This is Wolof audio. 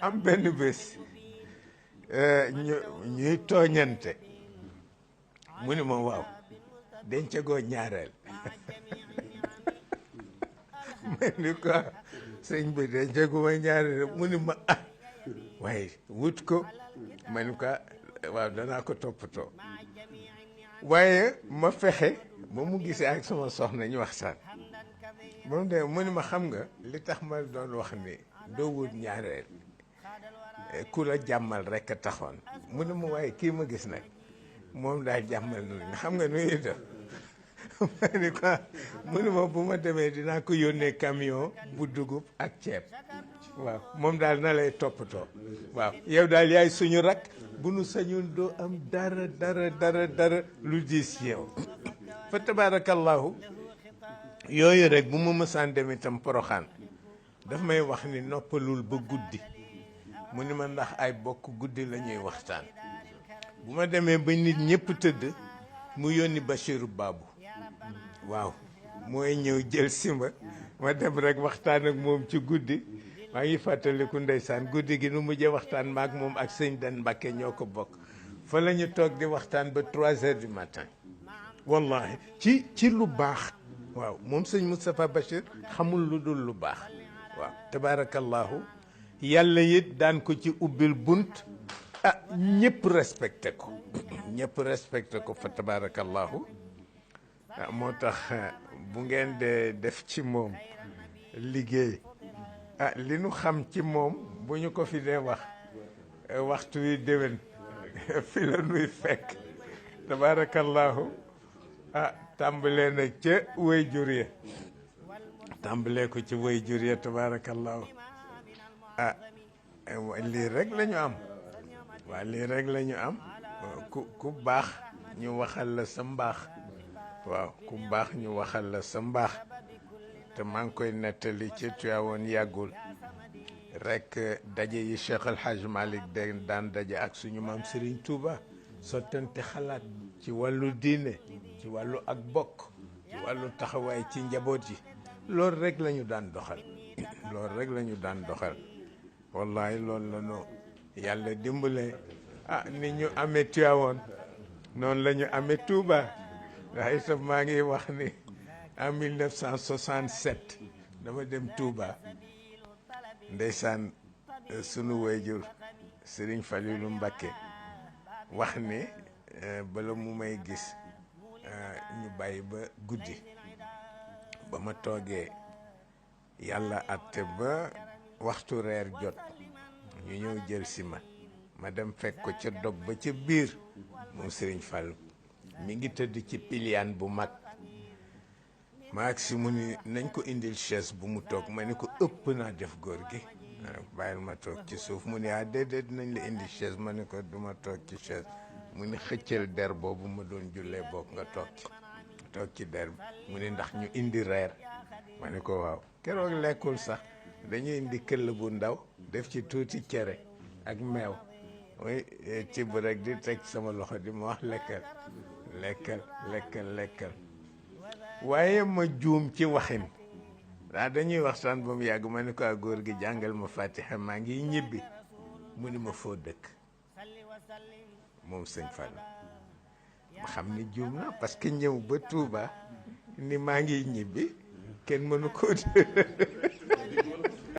am benn bés ñuy tooñante mu ni ma waaw dencagoo ñaareel ma ni ko sëñ bi dencaguma ñaareel mu ni ma ah waaye wut ko ma ni ko waaw danaa ko toppatoo waaye ma fexe ba mu gisee ak sama soxna ñu waxtaan moom de mu ni ma xam nga li tax ma doon wax ni doo wut ñaareel ku la jàmmal rek a taxoon mu ni ma waaye kii ma gis nag moom daal jàmmal nu xam nga nu ñuy def ma ni ko mu ni ma bu ma demee dinaa ko yónnee camion bu dugub ak ceeb waaw moom daal na lay toppatoo waaw yow daal yaay suñu rak bu nu sañoon doo am dara lu diis yow fa tabarakallahu yooyu rek bu ma mësaan dem itam poroxaan daf may wax ni noppalul ba guddi mu ni ma ndax ay bokk guddi la ñuy waxtaan bu ma demee ba nit ñëpp tëdd mu yónni Bachiru Baabu waaw mooy ñëw jël si ma dem rek waxtaan ak moom ci guddi maa ngi fàttaliku ndeysaan guddi gi nu mujjee waxtaan maak moom ak sëñ Dan Mbàkke ñoo ko bokk fa la ñu toog di waxtaan ba 3 heures du matin wallahi ci lu baax waaw moom sëñ Moustapha Bachir xamul lu dul lu baax waaw tabarakallahu yàlla it daan ko ci ubbil bunt ah ñëpp respecté ko fa tabarakallahu moo tax bu ngeen de def ci moom liggéey li nu xam ci moom bu ñu ko fi dee wax waxtu wi déwén fi la nuy fekk tabarakallahu tàmbalee na ca way jur ya tàmbalee ko ci way jur ya tabarakallahu lii rek la ñu am waaw lii rek la ñu am ku baax ñu waxal la sa mbaax waaw ku baax ñu waxal la sa mbaax te maa ngi koy nettali ci Tiwaawoon yàggul rek daje yi Cheikh El Hadj Malick daan daje ak suñu maam Serigne Touba sottante xalaat ci wàllu diine ci wàllu ak bokk ci wàllu taxawaay ci njaboot yi loolu rek la ñu daan doxal wallahi loolu la ñu yàlla dimbale ni ñu amee Tiwaawoon noonu la ñu amee Touba ndax itam maa ngi wax ni en 1967 dama dem Touba ndeysaan sunu wayjur Serigne Falilou Mbacké wax ni bala mu may gis ñu bàyyi ba guddi ba ma toogee yàlla atte ba waxtu reer jot ñu ñëw jël si ma dem fekk ko ca dog ba ca biir moom Serigne Fallou mi ngi tëdd ci piliyaan bu mag ma ak si mu ni nañ ko indil chaise bu mu toog ma ni ko ëpp naa def góor gi bàyyil ma toog ci suuf mu ni déedéet dinañ la indi chaise ma ni ko duma toog ci chaise mu ni xëccal der boobu ma doon jullee boog nga toog ci der bi mu ni ndax ñu indi reer ma ni ko waaw keroog lekkul sax dañuy indi këll bu ndaw def ci tuuti cere ak meew mooy ci bu rek di teg sama loxo di ma wax lekkal waaye ma juum ci waxin dañuy waxtaan ba mu yàgg ma ni ko góor gi jàngal ma fatiha maa ngi ñibbi mu ni ma foo dëkk moom sëñ Fall ma xam ni juum na parce que ñëw ba Touba ni maa ngi ñibbi kenn mënu ko